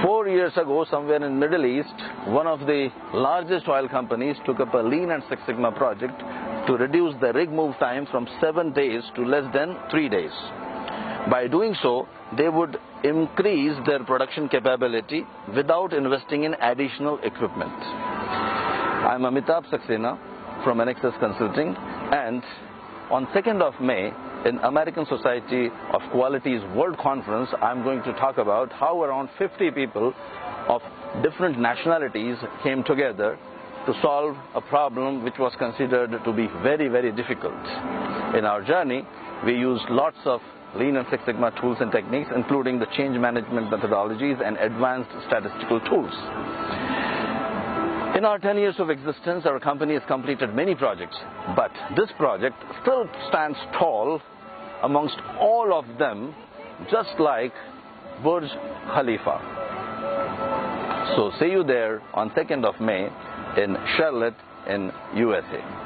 4 years ago, somewhere in the Middle East, one of the largest oil companies took up a Lean and Six Sigma project to reduce the rig move time from 7 days to less than 3 days. By doing so, they would increase their production capability without investing in additional equipment. I'm Amitabh Saxena from Anexas Consulting, and on 2nd of May, in American Society of Quality's World Conference, I'm going to talk about how around 50 people of different nationalities came together to solve a problem which was considered to be very, very difficult. In our journey, we used lots of Lean and Six Sigma tools and techniques, including the change management methodologies and advanced statistical tools. In our 10 years of existence, our company has completed many projects, but this project still stands tall amongst all of them, just like Burj Khalifa. So see you there on 2nd of May in Charlotte in USA.